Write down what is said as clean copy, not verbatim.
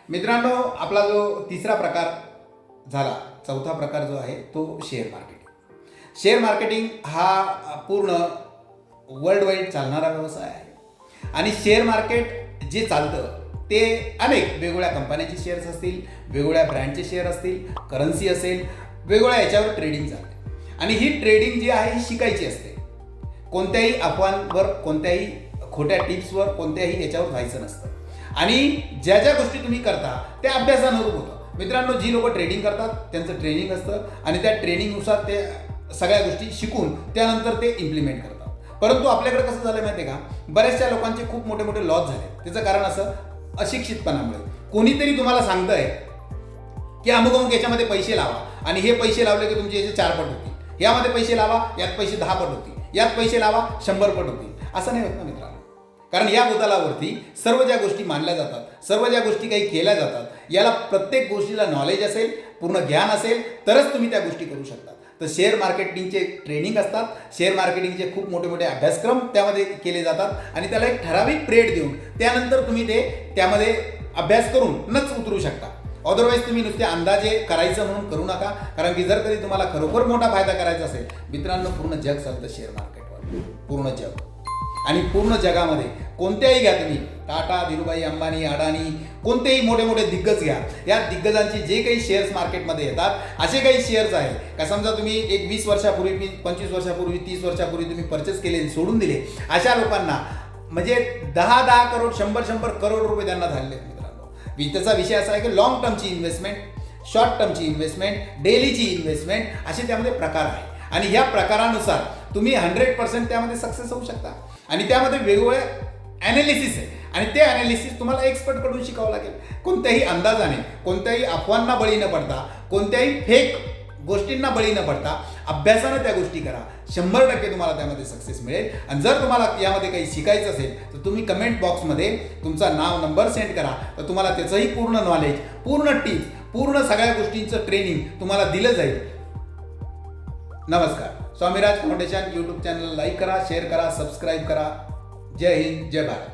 मित्रांनो, आपला जो तिसरा प्रकार झाला, चौथा प्रकार जो आहे तो शेअर मार्केटिंग. शेअर मार्केटिंग हा पूर्ण वर्ल्ड वाईड चालणारा व्यवसाय आहे आणि शेअर मार्केट जे चालतं ते अनेक वेगवेगळ्या कंपन्यांचे शेअर्स असतील, वेगवेगळ्या ब्रँडचे शेअर असतील, करन्सी असेल, वेगवेगळ्या याच्यावर ट्रेडिंग चालते आणि ही ट्रेडिंग जी आहे ही शिकायची असते. कोणत्याही अफवांवर, कोणत्याही खोट्या टिप्सवर, कोणत्याही याच्यावर जायचं नसतं आणि ज्या ज्या गोष्टी तुम्ही करता त्या अभ्यासानुरूप होतं. मित्रांनो, जी लोक ट्रेडिंग करतात त्यांचं ट्रेनिंग असतं आणि त्या ट्रेनिंगनुसार ते सगळ्या गोष्टी शिकून त्यानंतर ते इम्प्लिमेंट करतात. परंतु आपल्याकडे कसं झालं माहिती आहे का, बऱ्याचशा लोकांचे खूप मोठे मोठे लॉस झाले. त्याचं कारण असं अशिक्षितपणामुळे. कोणीतरी तुम्हाला सांगतंय की अमुक अमुक याच्यामध्ये पैसे लावा आणि हे पैसे लावले की तुमचे याचे 4 पट होतील, यामध्ये पैसे लावा, यात पैसे 10 पट होतील, यात पैसे लावा 100 पट होतील. असं नाही होत ना मित्रांनो. कारण या भूतलावरती सर्व ज्या गोष्टी मानल्या जातात, सर्व ज्या गोष्टी काही केल्या जातात, याला प्रत्येक गोष्टीला नॉलेज असेल, पूर्ण ज्ञान असेल तरच तुम्ही त्या गोष्टी करू शकता. तर शेअर मार्केटिंगचे ट्रेनिंग असतात, शेअर मार्केटिंगचे खूप मोठे मोठे अभ्यासक्रम त्यामध्ये केले जातात आणि त्याला एक ठराविक पिरियड देऊन त्यानंतर तुम्ही ते त्यामध्ये अभ्यास करून नच उतरू शकता. अदरवाईज तुम्ही नुसते अंदाजे करायचं म्हणून करू नका. कारण की जर कधी तुम्हाला खरोखर मोठा फायदा करायचा असेल, मित्रांनो, पूर्ण जग चालतं शेअर मार्केटवर, पूर्ण जग. आणि पूर्ण जगामध्ये कोणत्याही घ्या तुम्ही, टाटा, धीरूभाई अंबानी, अडाणी, कोणतेही मोठे मोठे दिग्गज घ्या, या दिग्गजांचे जे काही शेअर्स मार्केटमध्ये येतात, असे काही शेअर्स आहेत का समजा तुम्ही एक 20 वर्षापूर्वी, 25 वर्षापूर्वी, 30 वर्षापूर्वी तुम्ही परचेस केले, सोडून दिले, अशा लोकांना म्हणजे 10 करोड, 100 करोड रुपये त्यांना झालेले आहेत मित्रांनो. त्याचा विषय असा आहे की लॉंग टर्मची इन्व्हेस्टमेंट, शॉर्ट टर्मची इन्व्हेस्टमेंट, डेलीची इन्व्हेस्टमेंट, असे त्यामध्ये प्रकार आहे आणि ह्या प्रकारानुसार तुम्ही 100% त्यामध्ये सक्सेस होऊ शकता. आणि त्यामध्ये वेगवेगळे ॲनालिसिस आहे आणि ते ॲनालिसिस तुम्हाला एक्सपर्टकडून शिकावं लागेल. कोणत्याही अंदाजाने, कोणत्याही अफवांना बळी न पडता, कोणत्याही फेक गोष्टींना बळी न पडता अभ्यासानं त्या गोष्टी करा. 100% तुम्हाला त्यामध्ये सक्सेस मिळेल. आणि जर तुम्हाला यामध्ये काही शिकायचं असेल तर तुम्ही कमेंट बॉक्समध्ये तुमचा नाव, नंबर सेंड करा. तर तुम्हाला त्याचंही पूर्ण नॉलेज, पूर्ण टिप्स, पूर्ण सगळ्या गोष्टींचं ट्रेनिंग तुम्हाला दिलं जाईल. नमस्कार. Swamiraj foundation YouTube channel like करा, शेअर करा, सबस्क्राईब करा. जय हिंद, जय भारत.